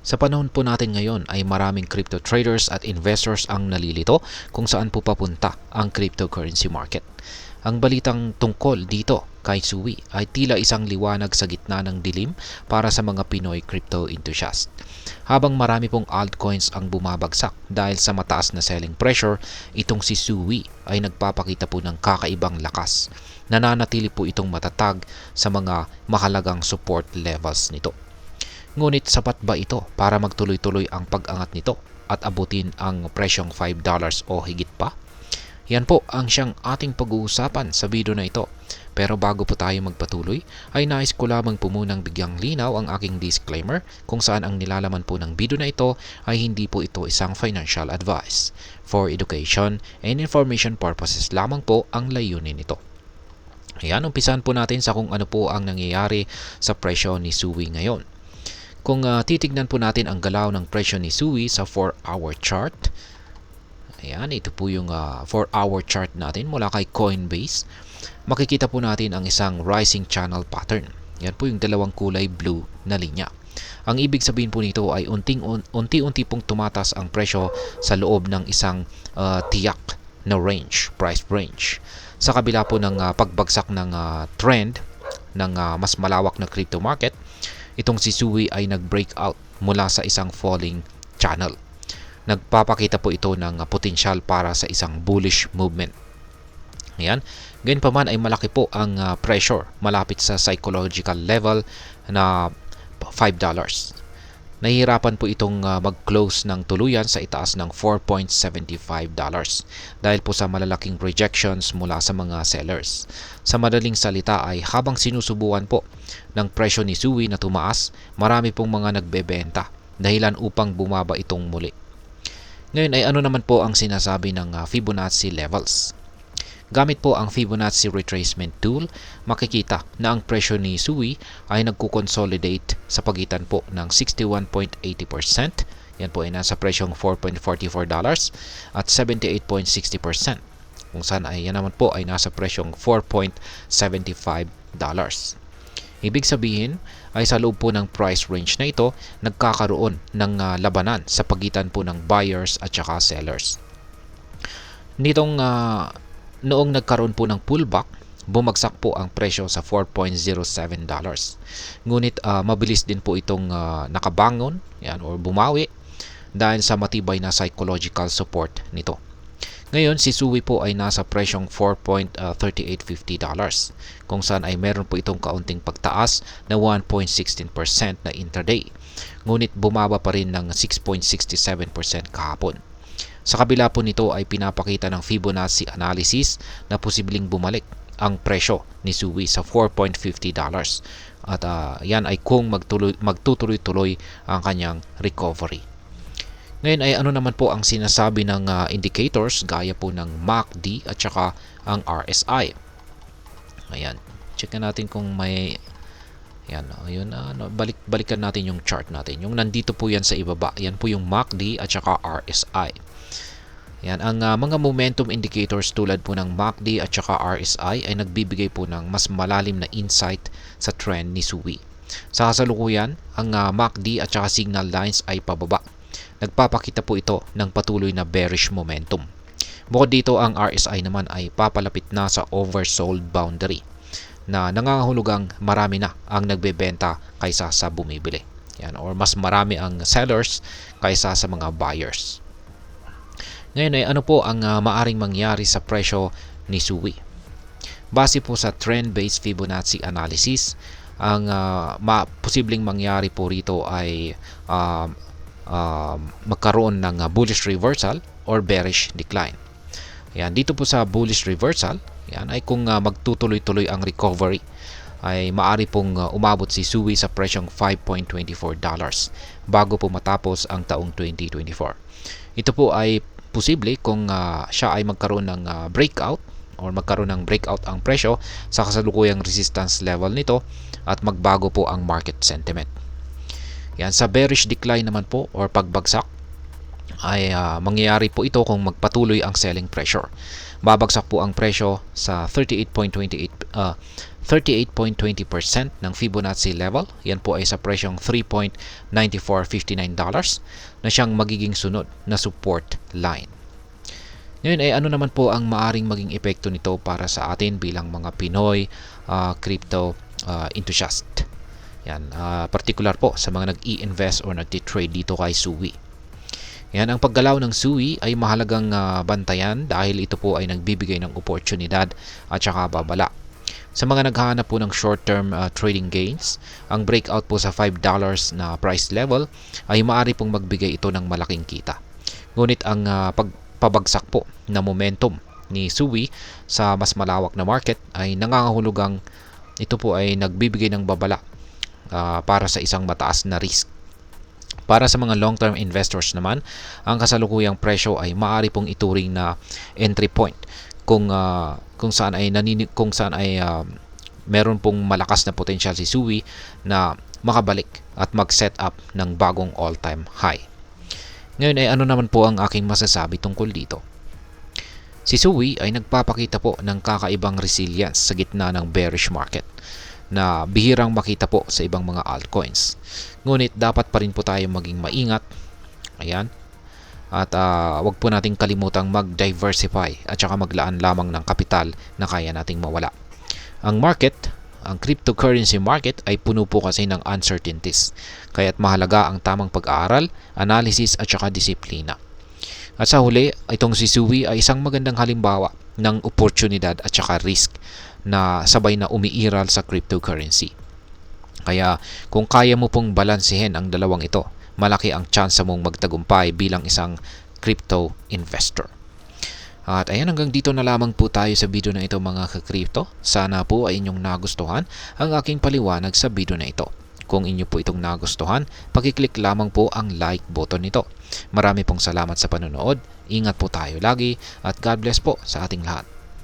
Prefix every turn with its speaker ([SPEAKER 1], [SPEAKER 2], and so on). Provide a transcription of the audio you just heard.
[SPEAKER 1] Sa panahon po natin ngayon ay maraming crypto traders at investors ang nalilito kung saan po papunta ang cryptocurrency market. Ang balitang tungkol dito kay Sui ay tila isang liwanag sa gitna ng dilim para sa mga Pinoy crypto enthusiast. Habang marami pong altcoins ang bumabagsak dahil sa mataas na selling pressure, itong si Sui ay nagpapakita po ng kakaibang lakas. Nananatili po itong matatag sa mga mahalagang support levels nito. Ngunit sapat ba ito para magtuloy-tuloy ang pag-angat nito at abutin ang presyong $5 o higit pa? Yan po ang siyang ating pag-uusapan sa video na ito. Pero bago po tayo magpatuloy, ay nais ko lamang po munang bigyang linaw ang aking disclaimer kung saan ang nilalaman po ng video na ito ay hindi po ito isang financial advice. For education and information purposes lamang po ang layunin nito. Ayan, umpisan po natin sa kung ano po ang nangyayari sa presyo ni Sui ngayon. Kung titignan po natin ang galaw ng presyo ni Sui sa 4-hour chart, ayan, ito po yung 4-hour chart natin mula kay Coinbase. Makikita po natin ang isang rising channel pattern. Yan po yung dalawang kulay blue na linya. Ang ibig sabihin po nito ay unti-unti pong tumatas ang presyo sa loob ng isang tiyak na range, price range. Sa kabila po ng pagbagsak ng trend ng mas malawak na crypto market, itong si Sui ay nag-breakout mula sa isang falling channel. Nagpapakita po ito ng potensyal para sa isang bullish movement. Ayan. Ganyan pa man ay malaki po ang pressure malapit sa psychological level na $5. Nahihirapan po itong mag-close ng tuluyan sa itaas ng $4.75 dahil po sa malalaking rejections mula sa mga sellers. Sa madaling salita ay habang sinusubukan po ng presyo ni Sui na tumaas, marami pong mga nagbebenta dahilan upang bumaba itong muli. Ngayon ay ano naman po ang sinasabi ng Fibonacci levels? Gamit po ang Fibonacci retracement tool, makikita na ang presyo ni Sui ay nagko-consolidate sa pagitan po ng 61.80%. Yan po ay nasa presyong $4.44 at 78.60%. Kung saan ay yan naman po ay nasa presyong $4.75. Ibig sabihin ay sa loob po ng price range na ito, nagkakaroon ng labanan sa pagitan po ng buyers at saka sellers. Nitong noong nagkaroon po ng pullback, bumagsak po ang presyo sa $4.07. Ngunit mabilis din po itong nakabangon yan, or bumawi dahil sa matibay na psychological support nito. Ngayon, si Sui po ay nasa presyong $4.3850 kung saan ay meron po itong kaunting pagtaas na 1.16% na intraday. Ngunit bumaba pa rin ng 6.67% kahapon. Sa kabila po nito ay pinapakita ng Fibonacci analysis na posibleng bumalik ang presyo ni Sui sa $4.50 at yan ay kung magtutuloy-tuloy ang kanyang recovery. Ngayon ay ano naman po ang sinasabi ng indicators gaya po ng MACD at saka ang RSI. Ayan, check natin kung may yan, ayun, balikan natin yung chart natin. Yung nandito po yan sa ibaba, yan po yung MACD at saka RSI. Yan, ang mga momentum indicators tulad po ng MACD at saka RSI ay nagbibigay po ng mas malalim na insight sa trend ni Sui. Sa kasalukuyan, ang MACD at saka signal lines ay pababa. Nagpapakita po ito ng patuloy na bearish momentum. Bukod dito, ang RSI naman ay papalapit na sa oversold boundary na nangangahulugang marami na ang nagbebenta kaysa sa bumibili. Yan, or mas marami ang sellers kaysa sa mga buyers. Ngayon ay ano po ang maaring mangyari sa presyo ni Sui? Base po sa trend-based Fibonacci analysis, ang posibleng mangyari po rito ay magkaroon ng bullish reversal or bearish decline. Yan, dito po sa bullish reversal, yan ay kung magtutuloy-tuloy ang recovery, ay maaari pong umabot si Sui sa presyong $5.24 bago po matapos ang taong 2024. Ito po ay posible kung siya ay magkaroon ng breakout or magkaroon ng breakout ang presyo sa kasalukuyang resistance level nito at magbago po ang market sentiment. Yan, sa bearish decline naman po or pagbagsak, ay mangyayari po ito kung magpatuloy ang selling pressure. Babagsak po ang presyo sa 38.20% ng Fibonacci level. Yan po ay sa presyong $3.9459 na siyang magiging sunod na support line. Ngayon ay ano naman po ang maaring maging epekto nito para sa atin bilang mga Pinoy crypto enthusiast. Yan, particular po sa mga nag-i-invest or nag-trade dito kay Suwi. Yan, ang paggalaw ng Suwi ay mahalagang bantayan dahil ito po ay nagbibigay ng oportunidad at saka babala. Sa mga naghahanap po ng short-term trading gains, ang breakout po sa $5 na price level ay maaari pong magbigay ito ng malaking kita. Ngunit ang pabagsak po na momentum ni Suwi sa mas malawak na market ay nangangahulugang ito po ay nagbibigay ng babala para sa isang mataas na risk. Para sa mga long-term investors naman, ang kasalukuyang presyo ay maaari pong ituring na entry point kung saan ay meron pong malakas na potensyal si Suwi na makabalik at mag-set up ng bagong all-time high. Ngayon ay ano naman po ang aking masasabi tungkol dito? Si Suwi ay nagpapakita po ng kakaibang resilience sa gitna ng bearish market na bihirang makita po sa ibang mga altcoins. Ngunit dapat pa rin po tayo maging maingat. Ayan. At wag po nating kalimutang mag-diversify at saka maglaan lamang ng kapital na kaya nating mawala. Ang cryptocurrency market ay puno po kasi ng uncertainties. Kaya't mahalaga ang tamang pag-aaral, analysis at saka disiplina. At sa huli, itong si Suwi ay isang magandang halimbawa ng oportunidad at saka risk na sabay na umiiral sa cryptocurrency. Kaya kung kaya mo pong balansehin ang dalawang ito, malaki ang tsansa mong magtagumpay bilang isang crypto investor. At ayan, hanggang dito na lamang po tayo sa video na ito mga ka-crypto. Sana po ay inyong nagustuhan ang aking paliwanag sa video na ito. Kung inyo po itong nagustuhan, pakiclick lamang po ang like button nito. Marami pong salamat sa panonood. Ingat po tayo lagi at God bless po sa ating lahat.